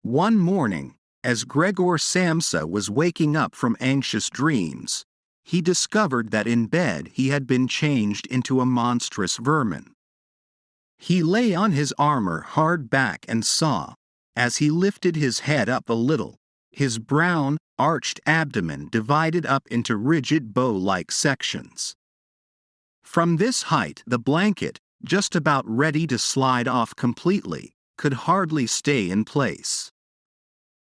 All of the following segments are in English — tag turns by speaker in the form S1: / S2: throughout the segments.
S1: One morning, as Gregor Samsa was waking up from anxious dreams, he discovered that in bed he had been changed into a monstrous vermin. He lay on his armor hard back and saw, as he lifted his head up a little, his brown, arched abdomen divided up into rigid bow-like sections. From this height the blanket, just about ready to slide off completely, could hardly stay in place.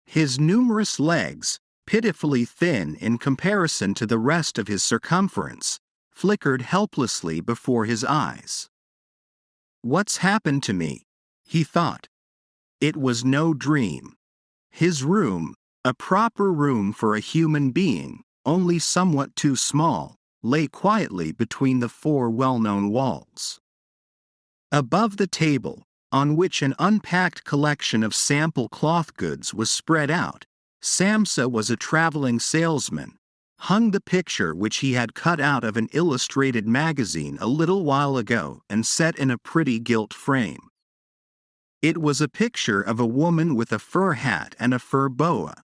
S1: His numerous legs, pitifully thin in comparison to the rest of his circumference, flickered helplessly before his eyes. "What's happened to me?" he thought. It was no dream. His room, a proper room for a human being, only somewhat too small, lay quietly between the four well-known walls. Above the table, on which an unpacked collection of sample cloth goods was spread out, Samsa was a traveling salesman, hung the picture which he had cut out of an illustrated magazine a little while ago and set in a pretty gilt frame. It was a picture of a woman with a fur hat and a fur boa.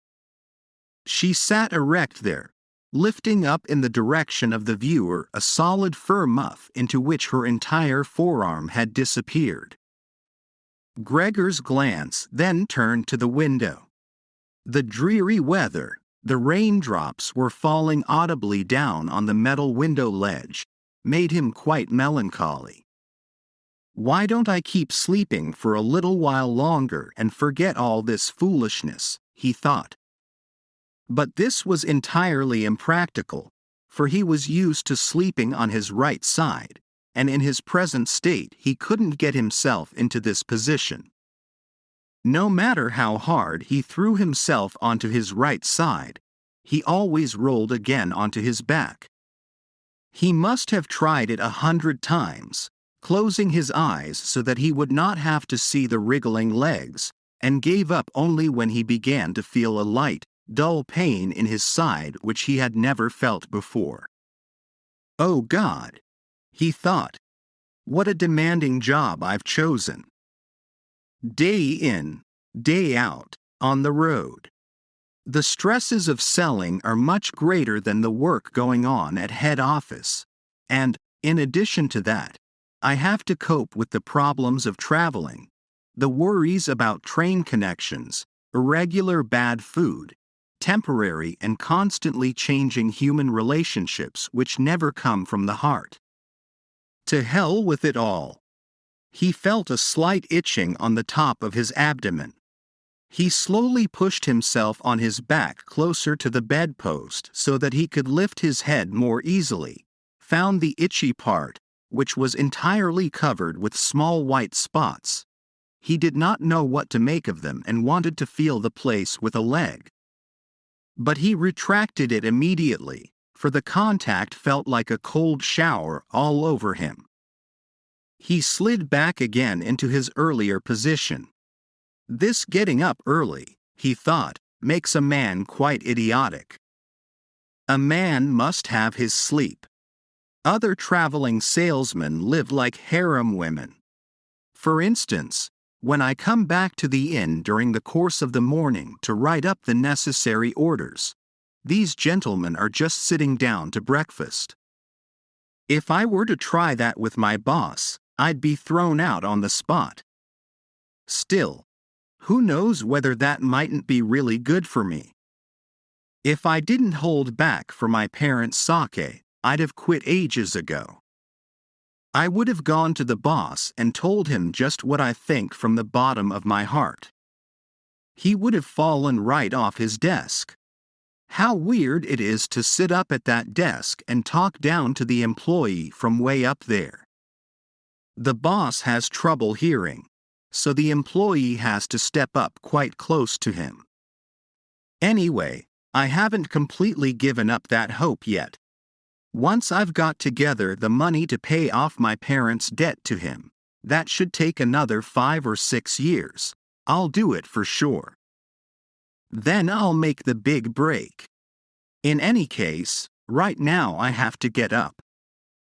S1: She sat erect there, lifting up in the direction of the viewer a solid fur muff into which her entire forearm had disappeared. Gregor's glance then turned to the window. The dreary weather, the raindrops were falling audibly down on the metal window ledge, made him quite melancholy. "Why don't I keep sleeping for a little while longer and forget all this foolishness?" he thought. But this was entirely impractical, for he was used to sleeping on his right side, and in his present state he couldn't get himself into this position. No matter how hard he threw himself onto his right side, he always rolled again onto his back. He must have tried it 100 times, closing his eyes so that he would not have to see the wriggling legs, and gave up only when he began to feel a light, dull pain in his side which he had never felt before. "Oh God," he thought, "what a demanding job I've chosen. Day in, day out, on the road. The stresses of selling are much greater than the work going on at head office, and, in addition to that, I have to cope with the problems of traveling, the worries about train connections, irregular bad food, temporary and constantly changing human relationships which never come from the heart. To hell with it all." He felt a slight itching on the top of his abdomen. He slowly pushed himself on his back closer to the bedpost so that he could lift his head more easily, found the itchy part, which was entirely covered with small white spots. He did not know what to make of them and wanted to feel the place with a leg. But he retracted it immediately, for the contact felt like a cold shower all over him. He slid back again into his earlier position. This getting up early, he thought, makes a man quite idiotic. A man must have his sleep. Other traveling salesmen live like harem women. For instance, when I come back to the inn during the course of the morning to write up the necessary orders, these gentlemen are just sitting down to breakfast. If I were to try that with my boss, I'd be thrown out on the spot. Still, who knows whether that mightn't be really good for me? If I didn't hold back for my parents' sake, I'd have quit ages ago. I would have gone to the boss and told him just what I think from the bottom of my heart. He would have fallen right off his desk. How weird it is to sit up at that desk and talk down to the employee from way up there. The boss has trouble hearing, so the employee has to step up quite close to him. Anyway, I haven't completely given up that hope yet. Once I've got together the money to pay off my parents' debt to him, that should take another 5 or 6 years, I'll do it for sure. Then I'll make the big break. In any case, right now I have to get up.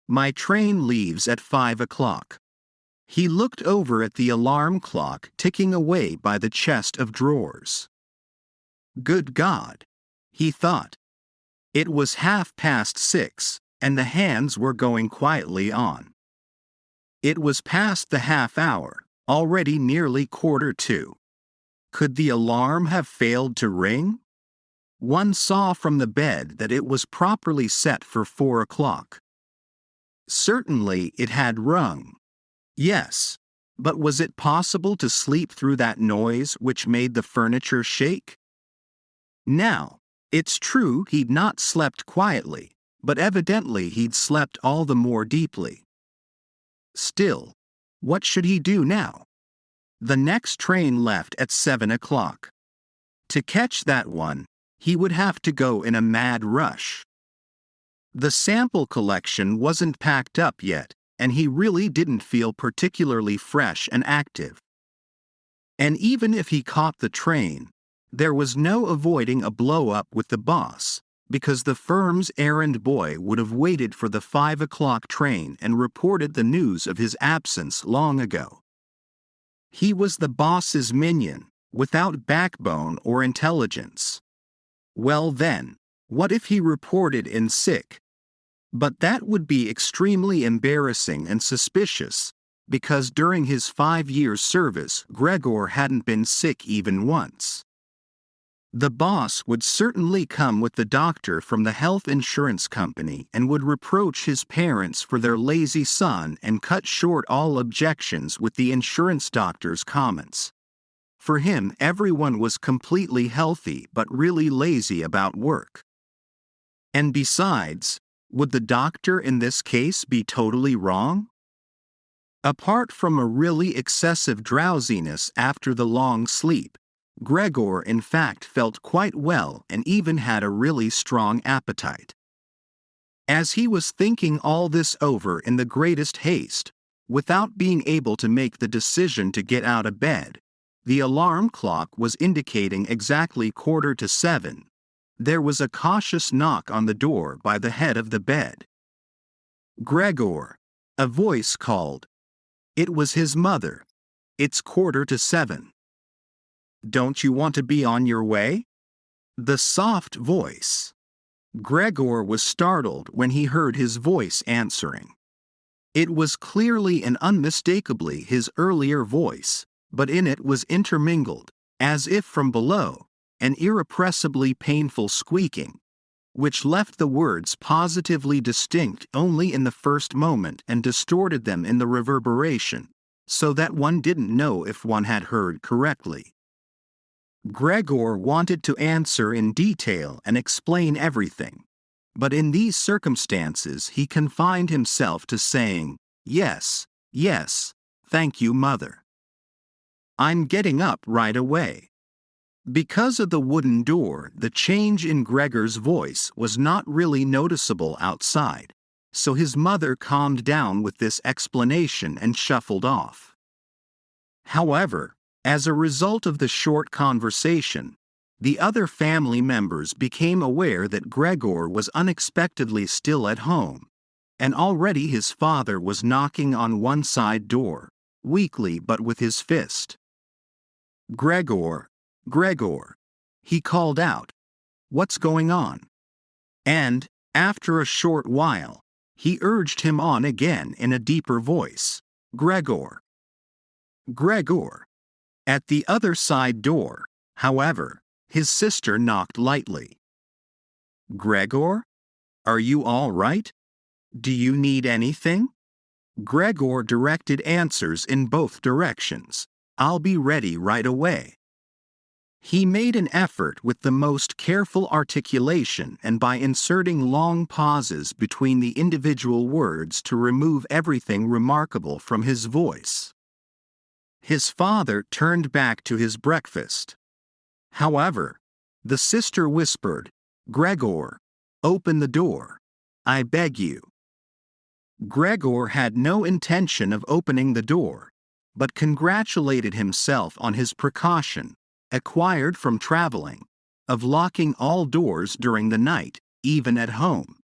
S1: My train leaves at 5 o'clock. He looked over at the alarm clock ticking away by the chest of drawers. Good God, he thought. It was 6:30, and the hands were going quietly on. It was past the half hour, already nearly 1:45. Could the alarm have failed to ring? One saw from the bed that it was properly set for 4 o'clock. Certainly it had rung. Yes, but was it possible to sleep through that noise which made the furniture shake? Now, it's true he'd not slept quietly, but evidently he'd slept all the more deeply. Still, what should he do now? The next train left at 7 o'clock. To catch that one, he would have to go in a mad rush. The sample collection wasn't packed up yet, and he really didn't feel particularly fresh and active. And even if he caught the train, there was no avoiding a blow-up with the boss, because the firm's errand boy would have waited for the 5 o'clock train and reported the news of his absence long ago. He was the boss's minion, without backbone or intelligence. Well then, what if he reported in sick? But that would be extremely embarrassing and suspicious, because during his 5 years' service Gregor hadn't been sick even once. The boss would certainly come with the doctor from the health insurance company and would reproach his parents for their lazy son and cut short all objections with the insurance doctor's comments. For him, everyone was completely healthy but really lazy about work. And besides, would the doctor in this case be totally wrong? Apart from a really excessive drowsiness after the long sleep, Gregor in fact felt quite well and even had a really strong appetite. As he was thinking all this over in the greatest haste, without being able to make the decision to get out of bed, the alarm clock was indicating exactly 7:15. There was a cautious knock on the door by the head of the bed. "Gregor," a voice called. It was his mother. "It's 7:15. Don't you want to be on your way?" The soft voice. Gregor was startled when he heard his voice answering. It was clearly and unmistakably his earlier voice, but in it was intermingled, as if from below, an irrepressibly painful squeaking, which left the words positively distinct only in the first moment and distorted them in the reverberation, so that one didn't know if one had heard correctly. Gregor wanted to answer in detail and explain everything, but in these circumstances he confined himself to saying, "Yes, yes, thank you, Mother. I'm getting up right away." Because of the wooden door, the change in Gregor's voice was not really noticeable outside, so his mother calmed down with this explanation and shuffled off. However, as a result of the short conversation, the other family members became aware that Gregor was unexpectedly still at home, and already his father was knocking on one side door, weakly but with his fist. "Gregor, Gregor," he called out, "what's going on?" And, after a short while, he urged him on again in a deeper voice, "Gregor, Gregor." At the other side door, however, his sister knocked lightly. "Gregor? Are you all right? Do you need anything?" Gregor directed answers in both directions. "I'll be ready right away." He made an effort with the most careful articulation and by inserting long pauses between the individual words to remove everything remarkable from his voice. His father turned back to his breakfast. However, the sister whispered, "Gregor, open the door. I beg you." Gregor had no intention of opening the door, but congratulated himself on his precaution, acquired from traveling, of locking all doors during the night, even at home.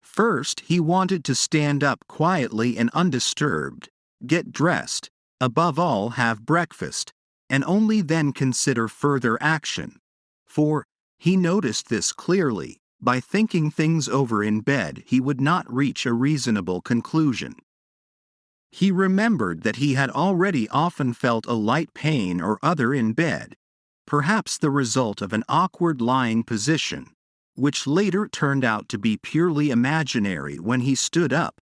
S1: First, he wanted to stand up quietly and undisturbed, get dressed, above all have breakfast, and only then consider further action. For, he noticed this clearly, by thinking things over in bed he would not reach a reasonable conclusion. He remembered that he had already often felt a light pain or other in bed, perhaps the result of an awkward lying position, which later turned out to be purely imaginary when he stood up,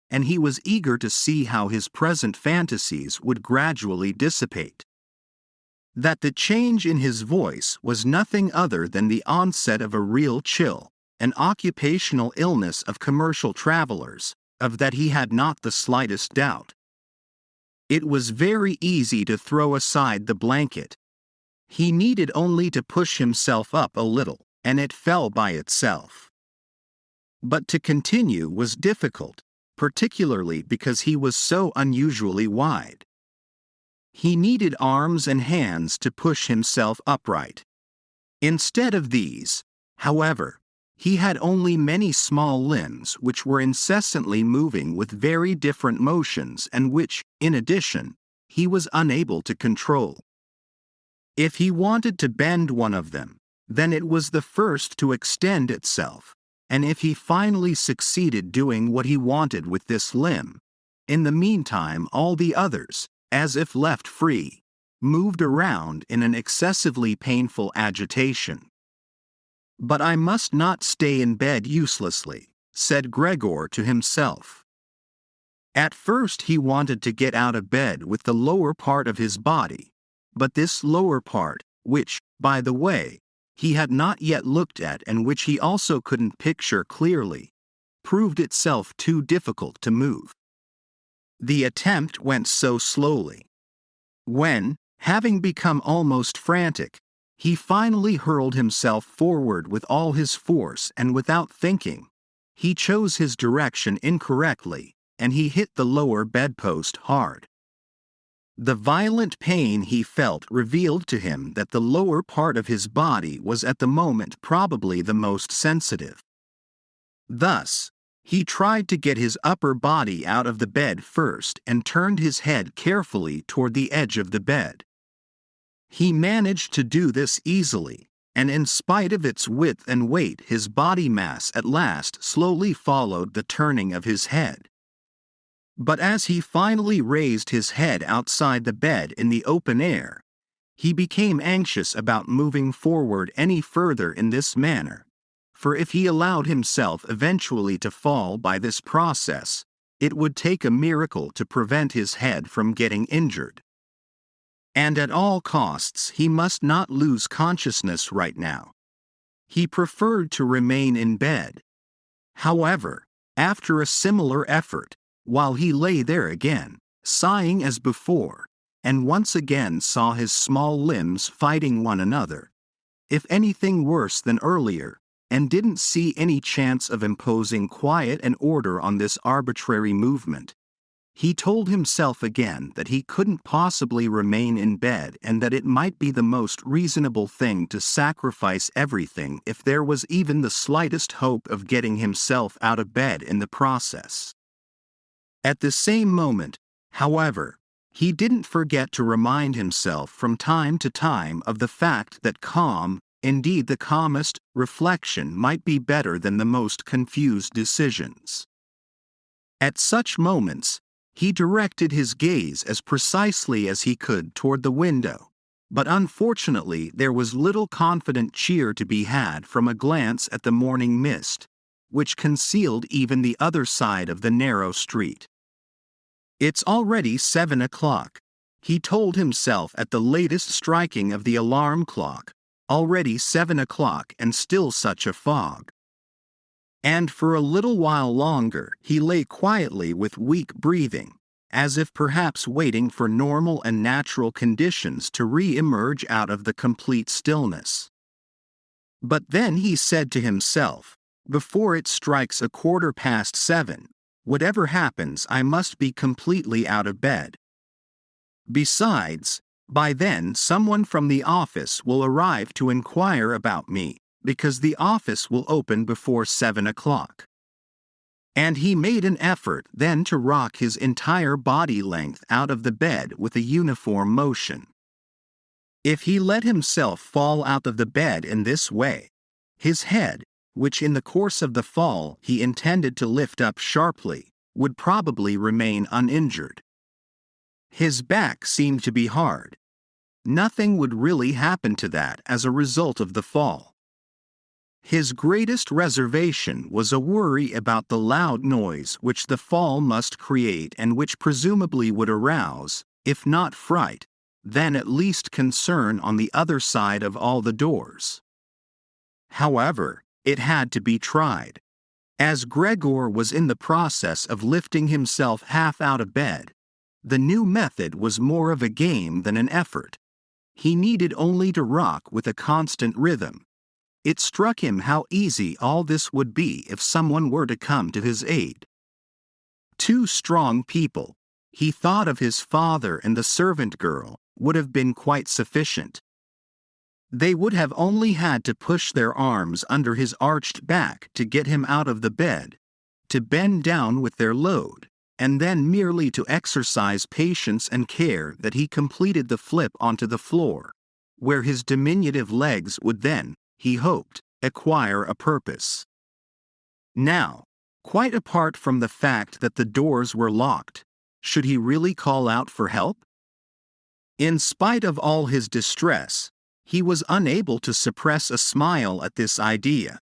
S1: and he was eager to see how his present fantasies would gradually dissipate. That the change in his voice was nothing other than the onset of a real chill, an occupational illness of commercial travelers, of that he had not the slightest doubt. It was very easy to throw aside the blanket. He needed only to push himself up a little, and it fell by itself. But to continue was difficult, particularly because he was so unusually wide. He needed arms and hands to push himself upright. Instead of these, however, he had only many small limbs which were incessantly moving with very different motions and which, in addition, he was unable to control. If he wanted to bend one of them, then it was the first to extend itself, and if he finally succeeded doing what he wanted with this limb, in the meantime all the others, as if left free, moved around in an excessively painful agitation. "But I must not stay in bed uselessly," said Gregor to himself. At first he wanted to get out of bed with the lower part of his body, but this lower part, which, by the way, he had not yet looked at and which he also couldn't picture clearly, proved itself too difficult to move. The attempt went so slowly. When, having become almost frantic, he finally hurled himself forward with all his force and without thinking, he chose his direction incorrectly, and he hit the lower bedpost hard. The violent pain he felt revealed to him that the lower part of his body was at the moment probably the most sensitive. Thus, he tried to get his upper body out of the bed first and turned his head carefully toward the edge of the bed. He managed to do this easily, and in spite of its width and weight his body mass at last slowly followed the turning of his head. But as he finally raised his head outside the bed in the open air, he became anxious about moving forward any further in this manner, for if he allowed himself eventually to fall by this process, it would take a miracle to prevent his head from getting injured. And at all costs he must not lose consciousness right now. He preferred to remain in bed. However, after a similar effort, while he lay there again, sighing as before, and once again saw his small limbs fighting one another, if anything worse than earlier, and didn't see any chance of imposing quiet and order on this arbitrary movement, he told himself again that he couldn't possibly remain in bed and that it might be the most reasonable thing to sacrifice everything if there was even the slightest hope of getting himself out of bed in the process. At the same moment, however, he didn't forget to remind himself from time to time of the fact that calm, indeed the calmest, reflection might be better than the most confused decisions. At such moments, he directed his gaze as precisely as he could toward the window, but unfortunately there was little confident cheer to be had from a glance at the morning mist, which concealed even the other side of the narrow street. "It's already 7 o'clock," he told himself at the latest striking of the alarm clock, already 7 o'clock and still such a fog. And for a little while longer he lay quietly with weak breathing, as if perhaps waiting for normal and natural conditions to re-emerge out of the complete stillness. But then he said to himself, "Before it strikes 7:15, whatever happens I must be completely out of bed. Besides, by then someone from the office will arrive to inquire about me, because the office will open before 7 o'clock. And he made an effort then to rock his entire body length out of the bed with a uniform motion. If he let himself fall out of the bed in this way, his head, which in the course of the fall he intended to lift up sharply, would probably remain uninjured. His back seemed to be hard. Nothing would really happen to that as a result of the fall. His greatest reservation was a worry about the loud noise which the fall must create and which presumably would arouse, if not fright, then at least concern on the other side of all the doors. However, it had to be tried. As Gregor was in the process of lifting himself half out of bed, the new method was more of a game than an effort. He needed only to rock with a constant rhythm. It struck him how easy all this would be if someone were to come to his aid. Two strong people, he thought of his father and the servant girl, would have been quite sufficient. They would have only had to push their arms under his arched back to get him out of the bed, to bend down with their load, and then merely to exercise patience and care that he completed the flip onto the floor, where his diminutive legs would then, he hoped, acquire a purpose. Now, quite apart from the fact that the doors were locked, should he really call out for help? In spite of all his distress, he was unable to suppress a smile at this idea.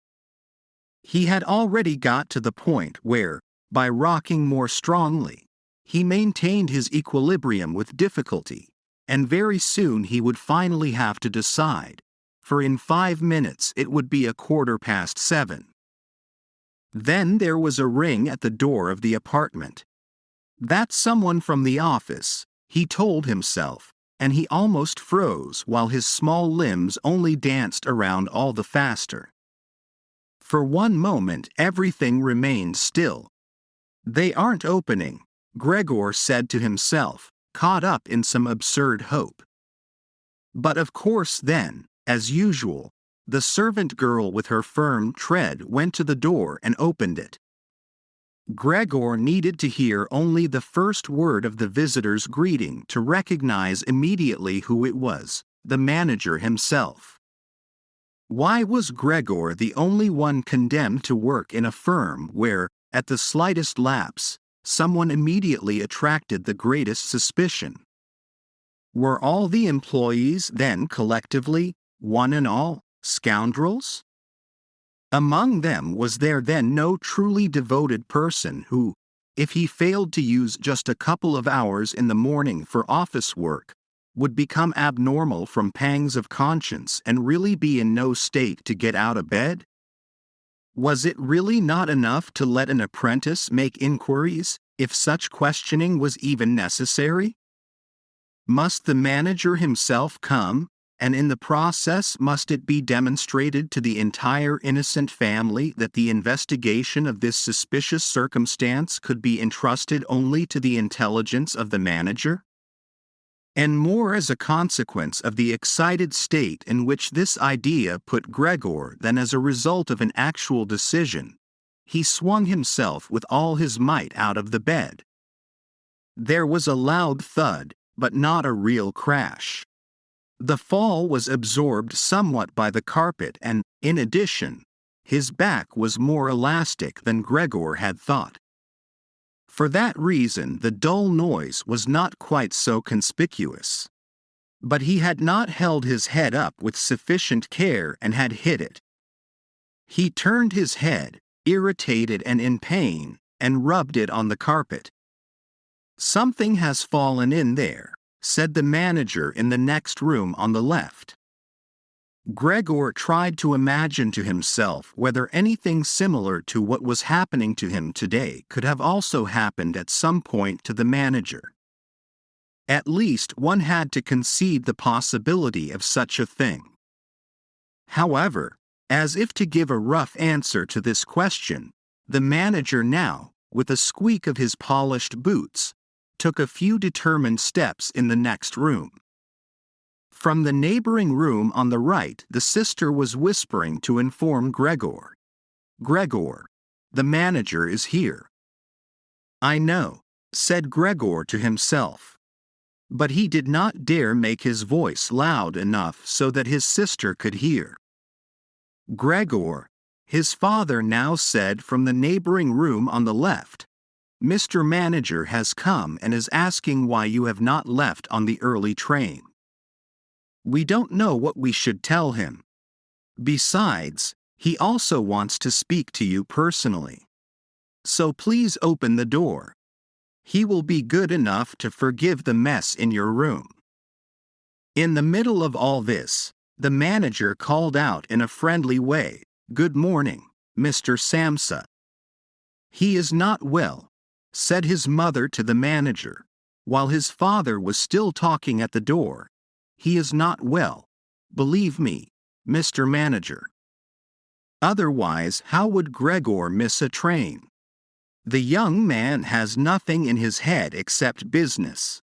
S1: He had already got to the point where, by rocking more strongly, he maintained his equilibrium with difficulty, and very soon he would finally have to decide, for in 5 minutes it would be 7:15. Then there was a ring at the door of the apartment. That's someone from the office, he told himself, and he almost froze while his small limbs only danced around all the faster. For one moment everything remained still. They aren't opening, Gregor said to himself, caught up in some absurd hope. But of course then, as usual, the servant girl with her firm tread went to the door and opened it. Gregor needed to hear only the first word of the visitor's greeting to recognize immediately who it was, the manager himself. Why was Gregor the only one condemned to work in a firm where, at the slightest lapse, someone immediately attracted the greatest suspicion? Were all the employees then collectively, one and all, scoundrels? Among them was there then no truly devoted person who, if he failed to use just a couple of hours in the morning for office work, would become abnormal from pangs of conscience and really be in no state to get out of bed? Was it really not enough to let an apprentice make inquiries, if such questioning was even necessary? Must the manager himself come, and in the process must it be demonstrated to the entire innocent family that the investigation of this suspicious circumstance could be entrusted only to the intelligence of the manager? And more as a consequence of the excited state in which this idea put Gregor than as a result of an actual decision, he swung himself with all his might out of the bed. There was a loud thud, but not a real crash. The fall was absorbed somewhat by the carpet and, in addition, his back was more elastic than Gregor had thought. For that reason the dull noise was not quite so conspicuous. But he had not held his head up with sufficient care and had hit it. He turned his head, irritated and in pain, and rubbed it on the carpet. "Something has fallen in there," said the manager in the next room on the left. Gregor tried to imagine to himself whether anything similar to what was happening to him today could have also happened at some point to the manager. At least one had to concede the possibility of such a thing. However, as if to give a rough answer to this question, the manager now, with a squeak of his polished boots, took a few determined steps in the next room. From the neighboring room on the right the sister was whispering to inform Gregor. "Gregor, the manager is here." I know, said Gregor to himself. But he did not dare make his voice loud enough so that his sister could hear. Gregor, his father now said from the neighboring room on the left, Mr. Manager has come and is asking why you have not left on the early train. We don't know what we should tell him. Besides, he also wants to speak to you personally. So please open the door. He will be good enough to forgive the mess in your room. In the middle of all this, the manager called out in a friendly way, Good morning, Mr. Samsa. He is not well, said his mother to the manager, while his father was still talking at the door. He is not well, believe me, Mr. Manager. Otherwise, how would Gregor miss a train? The young man has nothing in his head except business.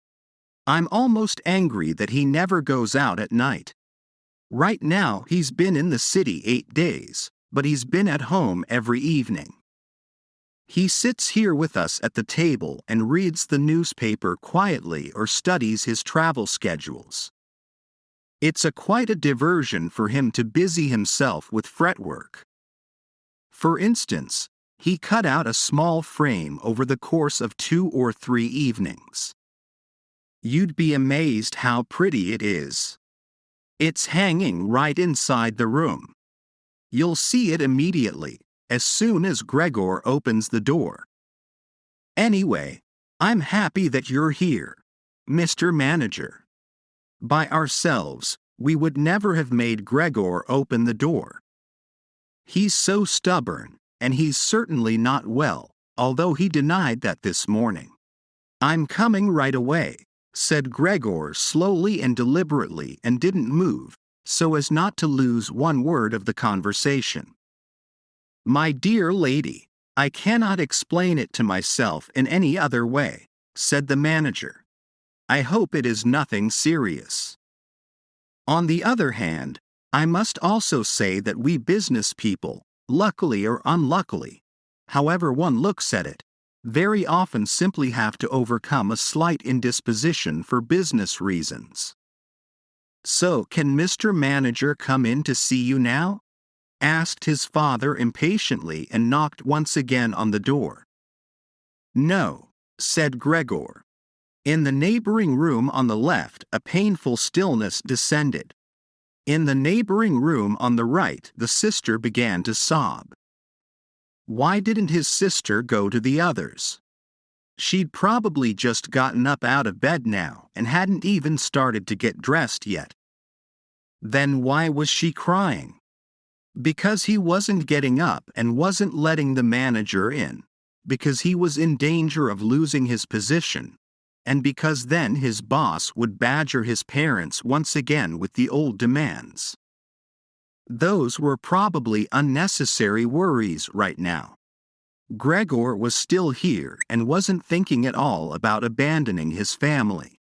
S1: I'm almost angry that he never goes out at night. Right now he's been in the city 8 days, but he's been at home every evening. He sits here with us at the table and reads the newspaper quietly or studies his travel schedules. It's quite a diversion for him to busy himself with fretwork. For instance, he cut out a small frame over the course of 2 or 3 evenings. You'd be amazed how pretty it is. It's hanging right inside the room. You'll see it immediately, as soon as Gregor opens the door. Anyway, I'm happy that you're here, Mr. Manager. By ourselves, we would never have made Gregor open the door. He's so stubborn, and he's certainly not well, although he denied that this morning. I'm coming right away, said Gregor slowly and deliberately and didn't move, so as not to lose one word of the conversation. My dear lady, I cannot explain it to myself in any other way, said the manager. I hope it is nothing serious. On the other hand, I must also say that we business people, luckily or unluckily, however one looks at it, very often simply have to overcome a slight indisposition for business reasons. So, can Mr. Manager come in to see you now? Asked his father impatiently and knocked once again on the door. No, said Gregor. In the neighboring room on the left, a painful stillness descended. In the neighboring room on the right, the sister began to sob. Why didn't his sister go to the others? She'd probably just gotten up out of bed now and hadn't even started to get dressed yet. Then why was she crying? Because he wasn't getting up and wasn't letting the manager in, because he was in danger of losing his position, and because then his boss would badger his parents once again with the old demands. Those were probably unnecessary worries right now. Gregor was still here and wasn't thinking at all about abandoning his family.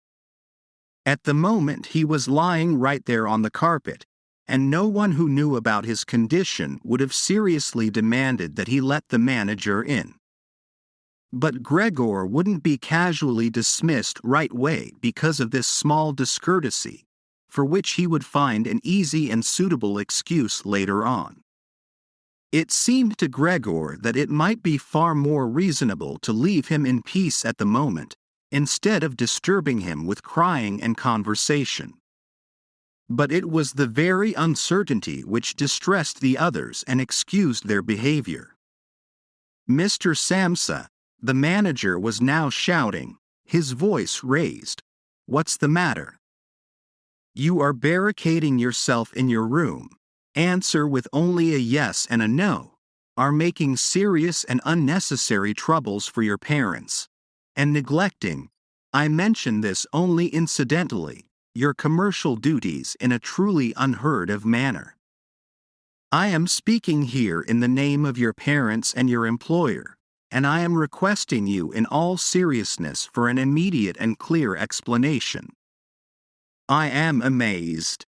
S1: At the moment he was lying right there on the carpet, and no one who knew about his condition would have seriously demanded that he let the manager in. But Gregor wouldn't be casually dismissed right away because of this small discourtesy, for which he would find an easy and suitable excuse later on. It seemed to Gregor that it might be far more reasonable to leave him in peace at the moment, instead of disturbing him with crying and conversation. But it was the very uncertainty which distressed the others and excused their behavior. Mr. Samsa, the manager, was now shouting, his voice raised. What's the matter? You are barricading yourself in your room. Answer with only a yes and a no. Are making serious and unnecessary troubles for your parents. And neglecting, I mention this only incidentally, your commercial duties in a truly unheard of manner. I am speaking here in the name of your parents and your employer, and I am requesting you in all seriousness for an immediate and clear explanation. I am amazed.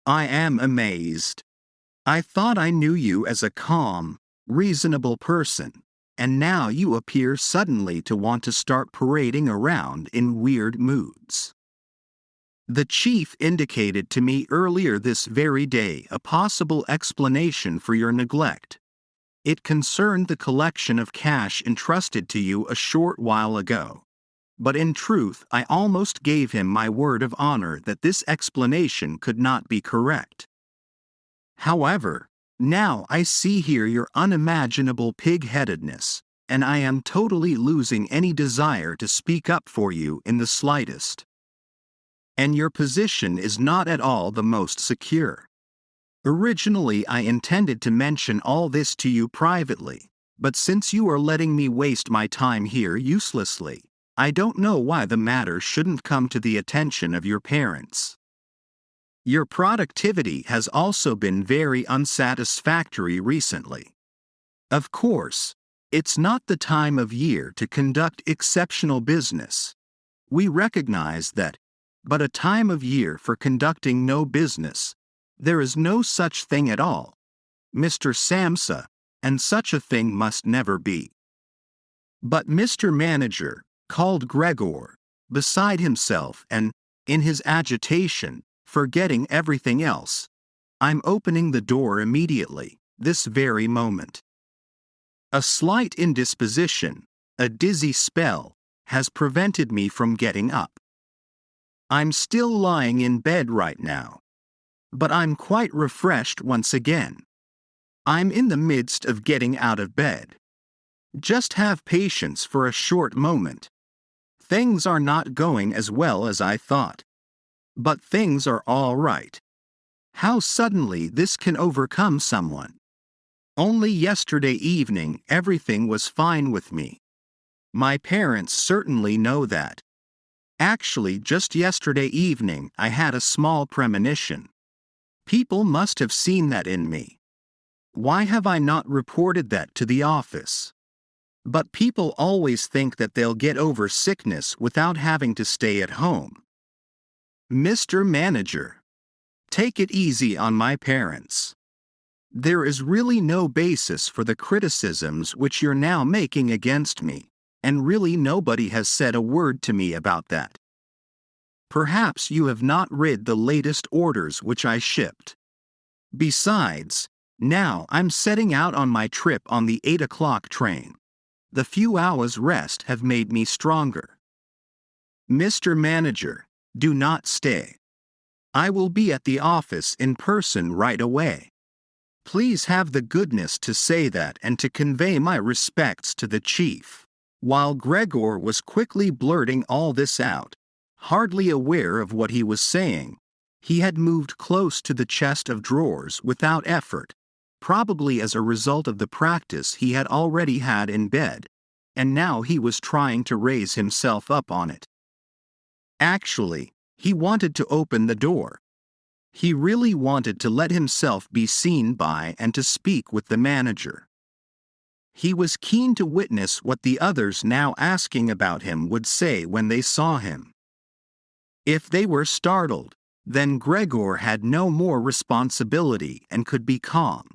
S1: I am amazed. I thought I knew you as a calm, reasonable person, and now you appear suddenly to want to start parading around in weird moods. The chief indicated to me earlier this very day a possible explanation for your neglect. It concerned the collection of cash entrusted to you a short while ago. But in truth, I almost gave him my word of honor that this explanation could not be correct. However, now I see here your unimaginable pig-headedness, and I am totally losing any desire to speak up for you in the slightest. And your position is not at all the most secure. Originally I intended to mention all this to you privately, but since you are letting me waste my time here uselessly, I don't know why the matter shouldn't come to the attention of your parents. Your productivity has also been very unsatisfactory recently. Of course, it's not the time of year to conduct exceptional business. We recognize that, but a time of year for conducting no business, there is no such thing at all, Mr. Samsa, and such a thing must never be. But Mr. Manager, called Gregor, beside himself and, in his agitation, forgetting everything else, I'm opening the door immediately, this very moment. A slight indisposition, a dizzy spell, has prevented me from getting up. I'm still lying in bed right now. But I'm quite refreshed once again. I'm in the midst of getting out of bed. Just have patience for a short moment. Things are not going as well as I thought. But things are all right. How suddenly this can overcome someone. Only yesterday evening everything was fine with me. My parents certainly know that. Actually, just yesterday evening I had a small premonition. People must have seen that in me. Why have I not reported that to the office? But people always think that they'll get over sickness without having to stay at home. Mr. Manager, take it easy on my parents. There is really no basis for the criticisms which you're now making against me, and really nobody has said a word to me about that. Perhaps you have not read the latest orders which I shipped. Besides, now I'm setting out on my trip on the 8 o'clock train. The few hours' rest have made me stronger. Mr. Manager, do not stay. I will be at the office in person right away. Please have the goodness to say that and to convey my respects to the chief. While Gregor was quickly blurting all this out, hardly aware of what he was saying, he had moved close to the chest of drawers without effort, probably as a result of the practice he had already had in bed, and now he was trying to raise himself up on it. Actually, he wanted to open the door. He really wanted to let himself be seen by and to speak with the manager. He was keen to witness what the others now asking about him would say when they saw him. If they were startled, then Gregor had no more responsibility and could be calm.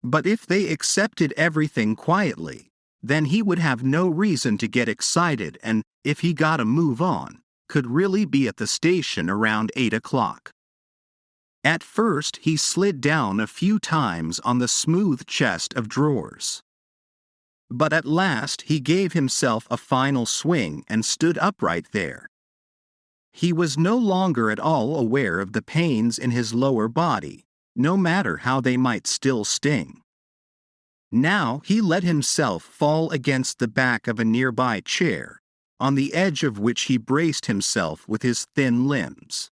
S1: But if they accepted everything quietly, then he would have no reason to get excited and, if he got a move on, could really be at the station around 8 o'clock. At first he slid down a few times on the smooth chest of drawers. But at last he gave himself a final swing and stood upright there. He was no longer at all aware of the pains in his lower body, no matter how they might still sting. Now he let himself fall against the back of a nearby chair, on the edge of which he braced himself with his thin limbs.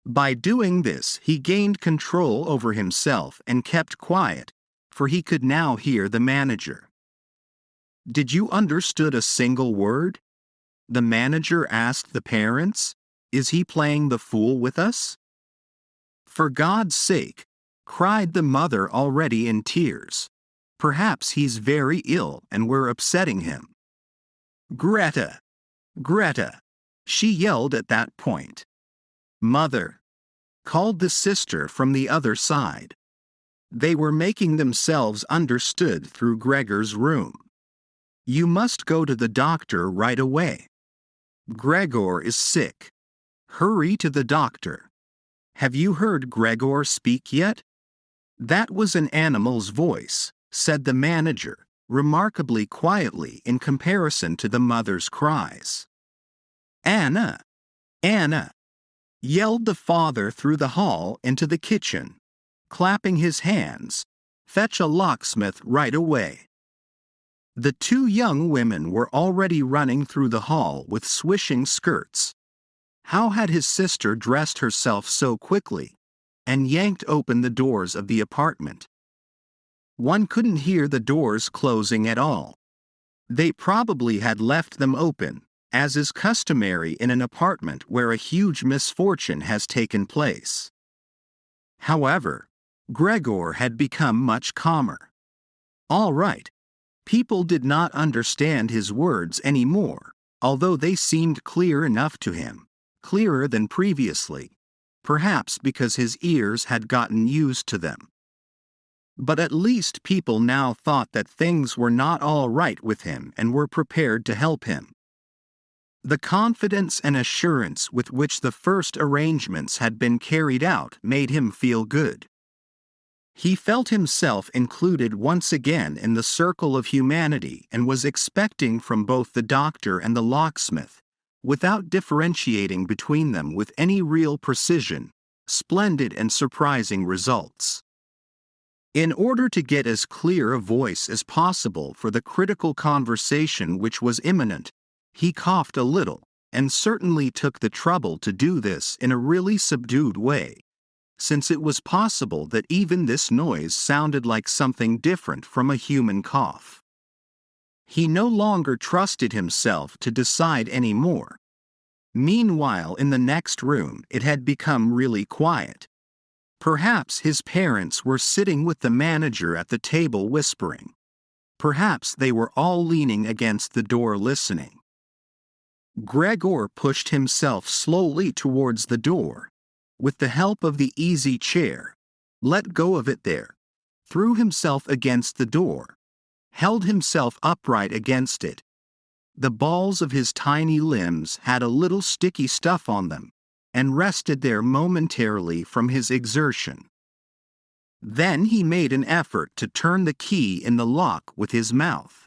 S1: By doing this he gained control over himself and kept quiet, for he could now hear the manager. "Did you understood a single word?" the manager asked the parents. "Is he playing the fool with us?" "For God's sake," cried the mother already in tears. "Perhaps he's very ill and we're upsetting him." "Greta! Greta!" she yelled at that point. "Mother!" called the sister from the other side. They were making themselves understood through Gregor's room. You must go to the doctor right away. Gregor is sick. Hurry to the doctor. Have you heard Gregor speak yet? That was an animal's voice, said the manager, remarkably quietly in comparison to the mother's cries. Anna! Anna! Yelled the father through the hall into the kitchen, clapping his hands. Fetch a locksmith right away. The two young women were already running through the hall with swishing skirts. How had his sister dressed herself so quickly, and yanked open the doors of the apartment? One couldn't hear the doors closing at all. They probably had left them open, as is customary in an apartment where a huge misfortune has taken place. However, Gregor had become much calmer. All right. People did not understand his words anymore, although they seemed clear enough to him, clearer than previously, perhaps because his ears had gotten used to them. But at least people now thought that things were not all right with him and were prepared to help him. The confidence and assurance with which the first arrangements had been carried out made him feel good. He felt himself included once again in the circle of humanity and was expecting from both the doctor and the locksmith, without differentiating between them with any real precision, splendid and surprising results. In order to get as clear a voice as possible for the critical conversation which was imminent, he coughed a little, and certainly took the trouble to do this in a really subdued way, since it was possible that even this noise sounded like something different from a human cough. He no longer trusted himself to decide any more. Meanwhile, in the next room, it had become really quiet. Perhaps his parents were sitting with the manager at the table whispering. Perhaps they were all leaning against the door listening. Gregor pushed himself slowly towards the door. With the help of the easy chair, let go of it there, threw himself against the door, held himself upright against it. The balls of his tiny limbs had a little sticky stuff on them, and rested there momentarily from his exertion. Then he made an effort to turn the key in the lock with his mouth.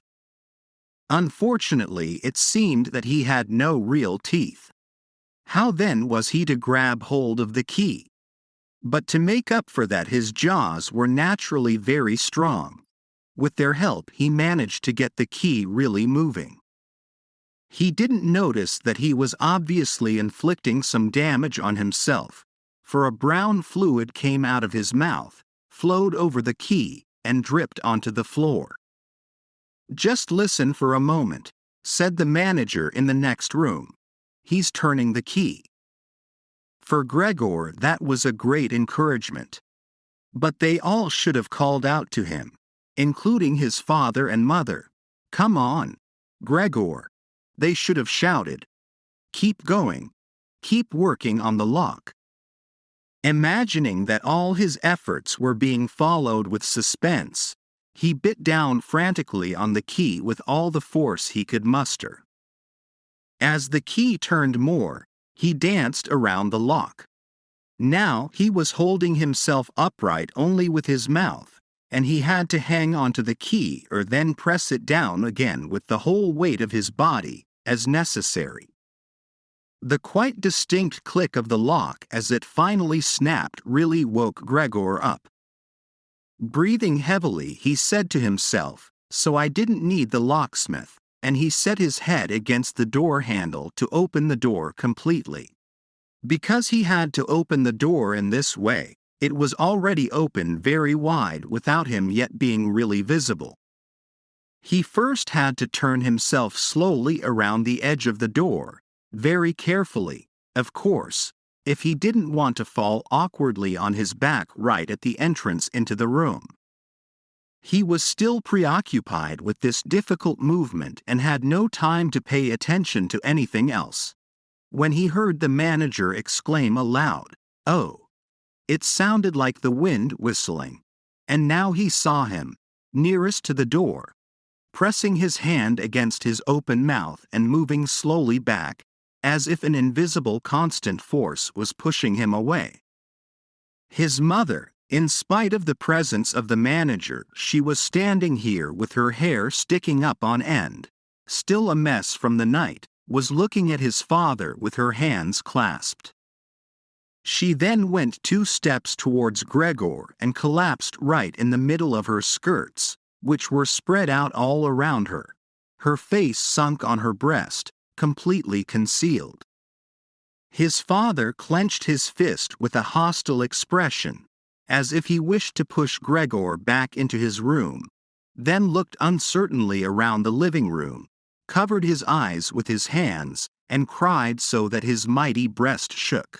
S1: Unfortunately, it seemed that he had no real teeth. How then was he to grab hold of the key? But to make up for that, his jaws were naturally very strong. With their help, he managed to get the key really moving. He didn't notice that he was obviously inflicting some damage on himself, for a brown fluid came out of his mouth, flowed over the key, and dripped onto the floor. Just listen for a moment, said the manager in the next room. He's turning the key. For Gregor, that was a great encouragement. But they all should have called out to him, including his father and mother. Come on, Gregor. They should have shouted. Keep going. Keep working on the lock. Imagining that all his efforts were being followed with suspense, he bit down frantically on the key with all the force he could muster. As the key turned more, he danced around the lock. Now he was holding himself upright only with his mouth, and he had to hang onto the key or then press it down again with the whole weight of his body, as necessary. The quite distinct click of the lock as it finally snapped really woke Gregor up. Breathing heavily, he said to himself, "So I didn't need the locksmith," and he set his head against the door handle to open the door completely. Because he had to open the door in this way, it was already open very wide without him yet being really visible. He first had to turn himself slowly around the edge of the door, very carefully, of course, if he didn't want to fall awkwardly on his back right at the entrance into the room. He was still preoccupied with this difficult movement and had no time to pay attention to anything else, when he heard the manager exclaim aloud, "Oh!" It sounded like the wind whistling. and now he saw him, nearest to the door, pressing his hand against his open mouth and moving slowly back, as if an invisible constant force was pushing him away. His mother, in spite of the presence of the manager, she was standing here with her hair sticking up on end, still a mess from the night, was looking at his father with her hands clasped. She then went 2 steps towards Gregor and collapsed right in the middle of her skirts, which were spread out all around her, her face sunk on her breast, completely concealed. His father clenched his fist with a hostile expression, as if he wished to push Gregor back into his room, then looked uncertainly around the living room, covered his eyes with his hands, and cried so that his mighty breast shook.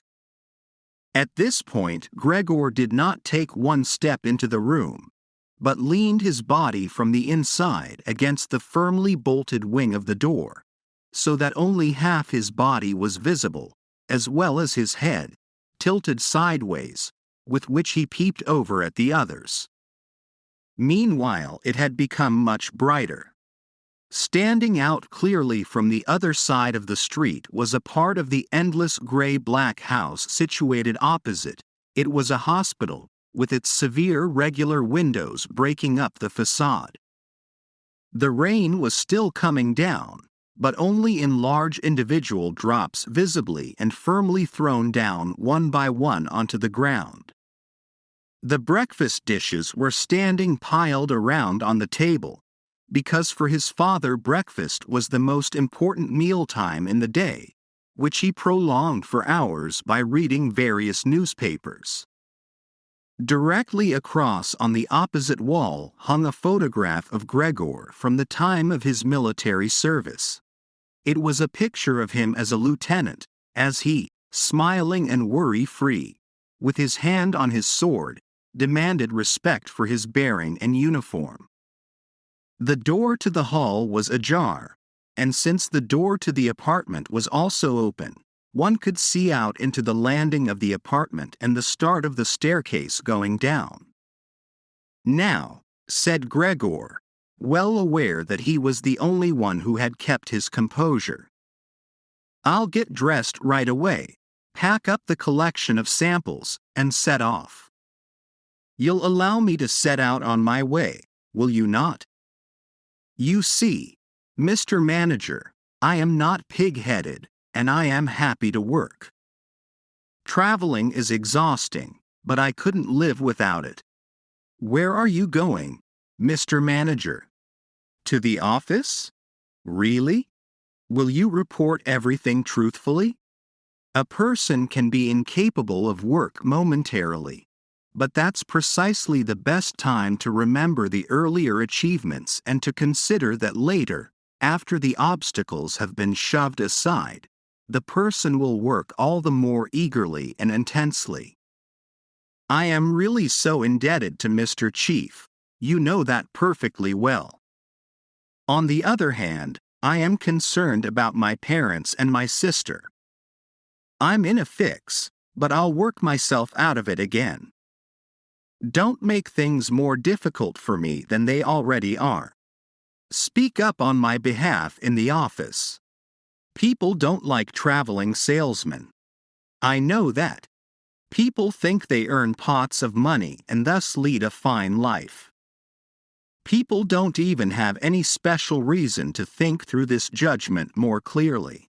S1: At this point, Gregor did not take 1 step into the room, but leaned his body from the inside against the firmly bolted wing of the door, so that only half his body was visible, as well as his head, tilted sideways, with which he peeped over at the others. Meanwhile, it had become much brighter. Standing out clearly from the other side of the street was a part of the endless gray-black house situated opposite. It was a hospital, with its severe regular windows breaking up the facade. The rain was still coming down, but only in large individual drops visibly and firmly thrown down one by one onto the ground. The breakfast dishes were standing piled around on the table, because for his father breakfast was the most important mealtime in the day, which he prolonged for hours by reading various newspapers. Directly across on the opposite wall hung a photograph of Gregor from the time of his military service. It was a picture of him as a lieutenant, as he, smiling and worry-free, with his hand on his sword, demanded respect for his bearing and uniform. The door to the hall was ajar, and since the door to the apartment was also open, one could see out into the landing of the apartment and the start of the staircase going down. "Now," said Gregor, well aware that he was the only one who had kept his composure, "I'll get dressed right away, pack up the collection of samples, and set off. You'll allow me to set out on my way, will you not? You see, Mr. Manager, I am not pig-headed, and I am happy to work. Traveling is exhausting, but I couldn't live without it. Where are you going, Mr. Manager? To the office? Really? Will you report everything truthfully? A person can be incapable of work momentarily, but that's precisely the best time to remember the earlier achievements and to consider that later, after the obstacles have been shoved aside, the person will work all the more eagerly and intensely. I am really so indebted to Mr. Chief, you know that perfectly well. On the other hand, I am concerned about my parents and my sister. I'm in a fix, but I'll work myself out of it again. Don't make things more difficult for me than they already are. Speak up on my behalf in the office. People don't like traveling salesmen. I know that. People think they earn pots of money and thus lead a fine life. People don't even have any special reason to think through this judgment more clearly.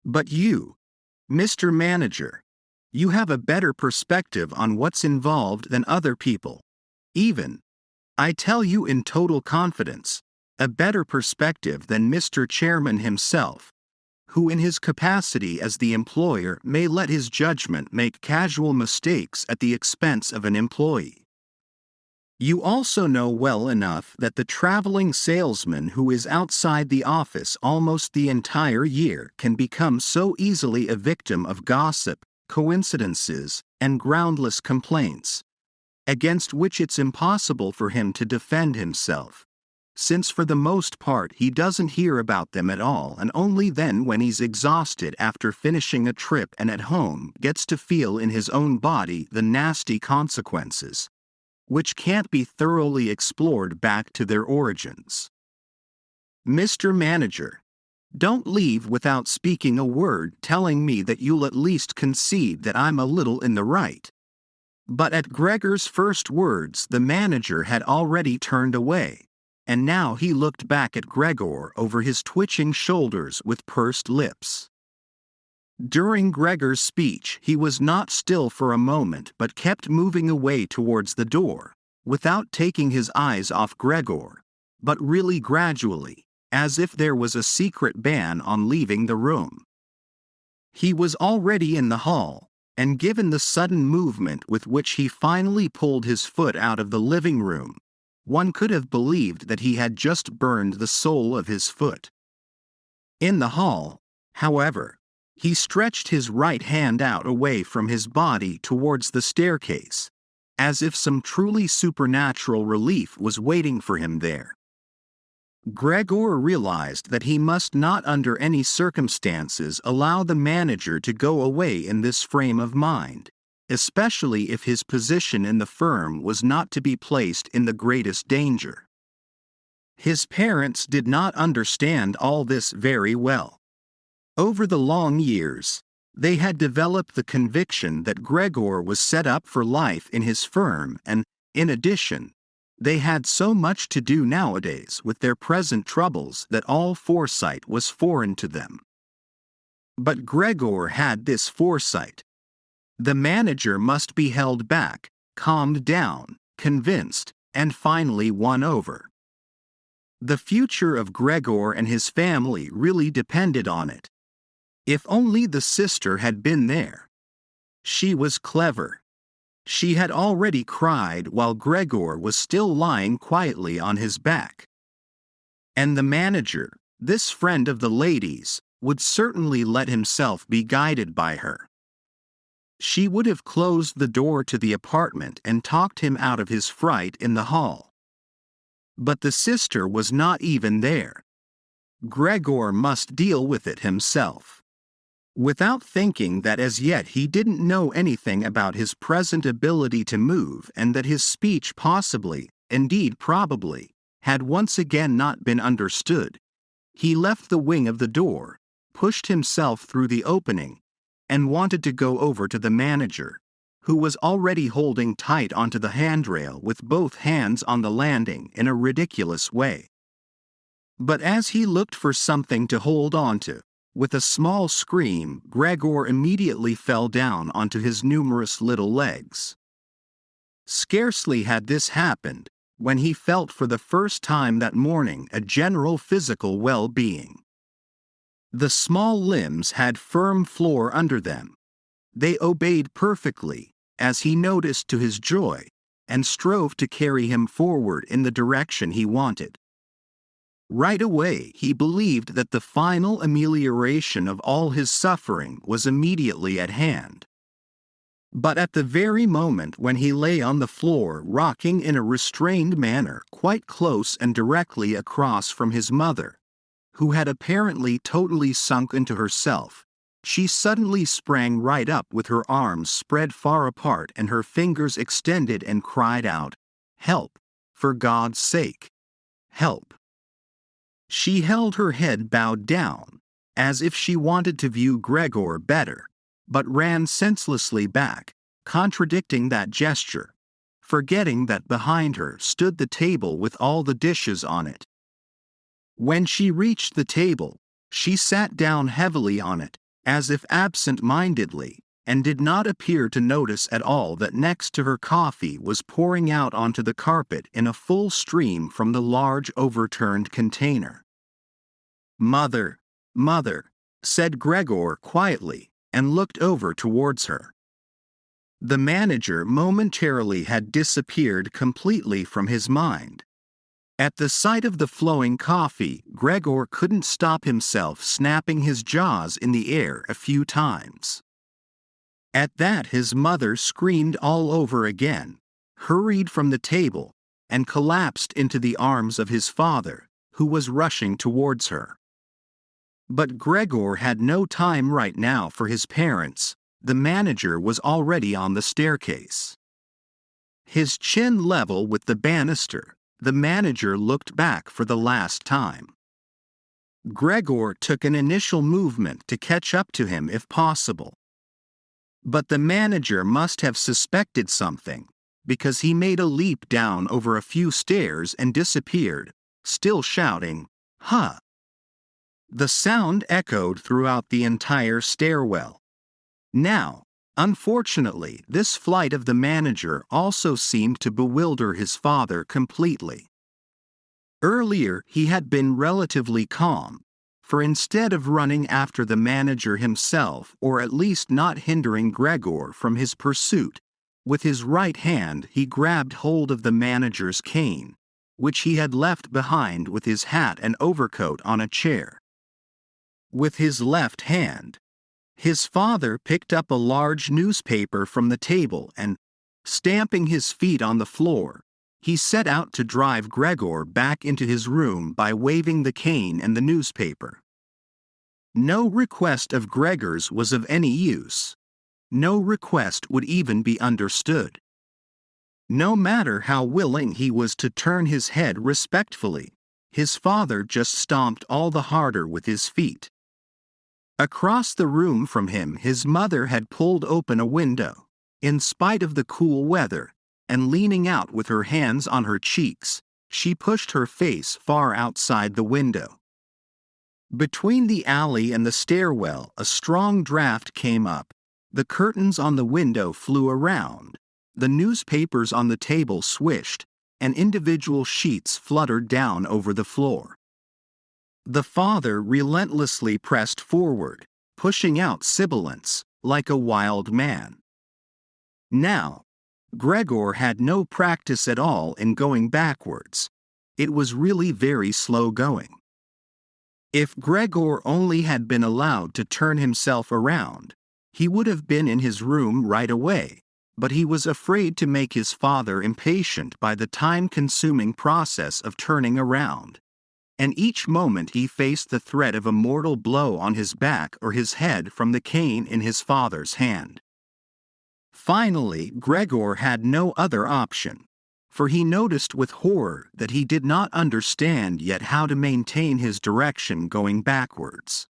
S1: But you, Mr. Manager, you have a better perspective on what's involved than other people. Even, I tell you in total confidence, a better perspective than Mr. Chairman himself, who in his capacity as the employer may let his judgment make casual mistakes at the expense of an employee. You also know well enough that the traveling salesman who is outside the office almost the entire year can become so easily a victim of gossip, coincidences, and groundless complaints, against which it's impossible for him to defend himself, since for the most part he doesn't hear about them at all, and only then when he's exhausted after finishing a trip and at home gets to feel in his own body the nasty consequences. which can't be thoroughly explored back to their origins. Mr. Manager, don't leave without speaking a word telling me that you'll at least concede that I'm a little in the right. But at Gregor's first words, the manager had already turned away, and now he looked back at Gregor over his twitching shoulders with pursed lips. During Gregor's speech, he was not still for a moment but kept moving away towards the door, without taking his eyes off Gregor, but really gradually, as if there was a secret ban on leaving the room. He was already in the hall, and given the sudden movement with which he finally pulled his foot out of the living room, one could have believed that he had just burned the sole of his foot. In the hall, however, he stretched his right hand out away from his body towards the staircase, as if some truly supernatural relief was waiting for him there. Gregor realized that he must not under any circumstances allow the manager to go away in this frame of mind, especially if his position in the firm was not to be placed in the greatest danger. His parents did not understand all this very well. Over the long years, they had developed the conviction that Gregor was set up for life in his firm and, in addition, they had so much to do nowadays with their present troubles that all foresight was foreign to them. But Gregor had this foresight. The manager must be held back, calmed down, convinced, and finally won over. The future of Gregor and his family really depended on it. If only the sister had been there. She was clever. She had already cried while Gregor was still lying quietly on his back. And the manager, this friend of the ladies, would certainly let himself be guided by her. She would have closed the door to the apartment and talked him out of his fright in the hall. But the sister was not even there. Gregor must deal with it himself. Without thinking that as yet he didn't know anything about his present ability to move and that his speech possibly, indeed probably, had once again not been understood, he left the wing of the door, pushed himself through the opening, and wanted to go over to the manager, who was already holding tight onto the handrail with both hands on the landing in a ridiculous way. But as he looked for something to hold on to, with a small scream, Gregor immediately fell down onto his numerous little legs. Scarcely had this happened, when he felt for the first time that morning a general physical well-being. The small limbs had firm floor under them. They obeyed perfectly, as he noticed to his joy, and strove to carry him forward in the direction he wanted. Right away he believed that the final amelioration of all his suffering was immediately at hand. But at the very moment when he lay on the floor rocking in a restrained manner quite close and directly across from his mother, who had apparently totally sunk into herself, she suddenly sprang right up with her arms spread far apart and her fingers extended and cried out, "Help! For God's sake! Help!" She held her head bowed down, as if she wanted to view Gregor better, but ran senselessly back, contradicting that gesture, forgetting that behind her stood the table with all the dishes on it. When she reached the table, she sat down heavily on it, as if absent-mindedly, and did not appear to notice at all that next to her coffee was pouring out onto the carpet in a full stream from the large overturned container. "Mother, mother," said Gregor quietly, and looked over towards her. The manager momentarily had disappeared completely from his mind. At the sight of the flowing coffee, Gregor couldn't stop himself snapping his jaws in the air a few times. At that his mother screamed all over again, hurried from the table, and collapsed into the arms of his father, who was rushing towards her. But Gregor had no time right now for his parents. The manager was already on the staircase. His chin level with the banister, the manager looked back for the last time. Gregor took an initial movement to catch up to him if possible. But the manager must have suspected something, because he made a leap down over a few stairs and disappeared, still shouting, "Huh!" The sound echoed throughout the entire stairwell. Now, unfortunately, this flight of the manager also seemed to bewilder his father completely. Earlier he had been relatively calm, for instead of running after the manager himself or at least not hindering Gregor from his pursuit, with his right hand he grabbed hold of the manager's cane, which he had left behind with his hat and overcoat on a chair. With his left hand, his father picked up a large newspaper from the table and, stamping his feet on the floor, he set out to drive Gregor back into his room by waving the cane and the newspaper. No request of Gregor's was of any use. No request would even be understood. No matter how willing he was to turn his head respectfully, his father just stomped all the harder with his feet. Across the room from him, his mother had pulled open a window, in spite of the cool weather, and leaning out with her hands on her cheeks, she pushed her face far outside the window. Between the alley and the stairwell, a strong draft came up, the curtains on the window flew around, the newspapers on the table swished, and individual sheets fluttered down over the floor. The father relentlessly pressed forward, pushing out sibilants, like a wild man. Now, Gregor had no practice at all in going backwards. It was really very slow going. If Gregor only had been allowed to turn himself around, he would have been in his room right away, but he was afraid to make his father impatient by the time-consuming process of turning around. And each moment he faced the threat of a mortal blow on his back or his head from the cane in his father's hand. Finally, Gregor had no other option, for he noticed with horror that he did not understand yet how to maintain his direction going backwards.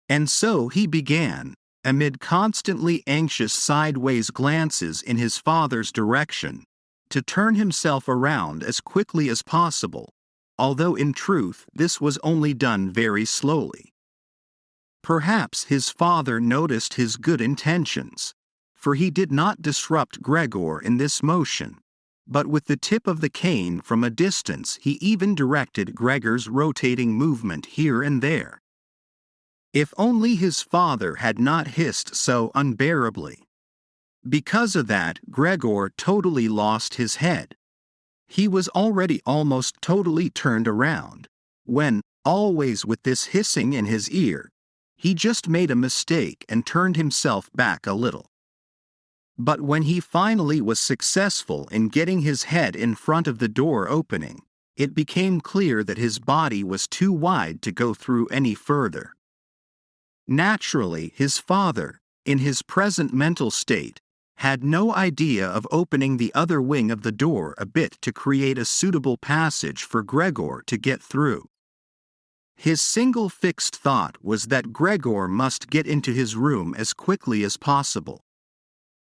S1: And so he began, amid constantly anxious sideways glances in his father's direction, to turn himself around as quickly as possible, although in truth this was only done very slowly. Perhaps his father noticed his good intentions, for he did not disrupt Gregor in this motion, but with the tip of the cane from a distance he even directed Gregor's rotating movement here and there. If only his father had not hissed so unbearably. Because of that, Gregor totally lost his head. He was already almost totally turned around, when, always with this hissing in his ear, he just made a mistake and turned himself back a little. But when he finally was successful in getting his head in front of the door opening, it became clear that his body was too wide to go through any further. Naturally, his father, in his present mental state, had no idea of opening the other wing of the door a bit to create a suitable passage for Gregor to get through. His single fixed thought was that Gregor must get into his room as quickly as possible.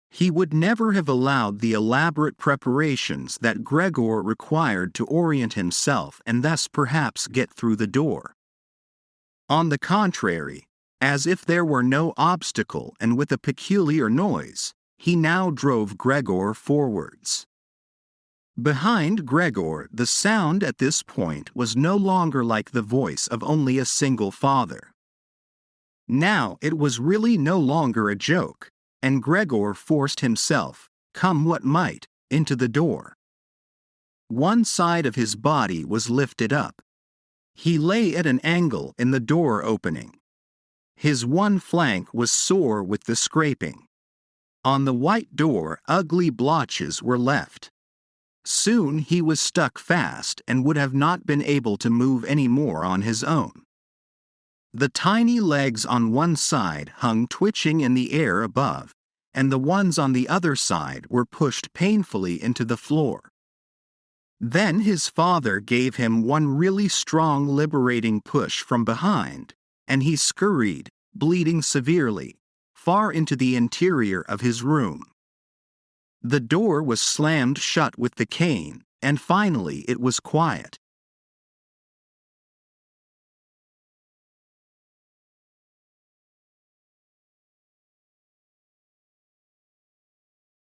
S1: He would never have allowed the elaborate preparations that Gregor required to orient himself and thus perhaps get through the door. On the contrary, as if there were no obstacle and with a peculiar noise, he now drove Gregor forwards. Behind Gregor, the sound at this point was no longer like the voice of only a single father. Now it was really no longer a joke, and Gregor forced himself, come what might, into the door. One side of his body was lifted up. He lay at an angle in the door opening. His one flank was sore with the scraping. On the white door, ugly blotches were left. Soon he was stuck fast and would have not been able to move any more on his own. The tiny legs on one side hung twitching in the air above, and the ones on the other side were pushed painfully into the floor. Then his father gave him one really strong liberating push from behind, and he scurried, bleeding severely, far into the interior of his room. The door was slammed shut with the cane, and finally it was quiet.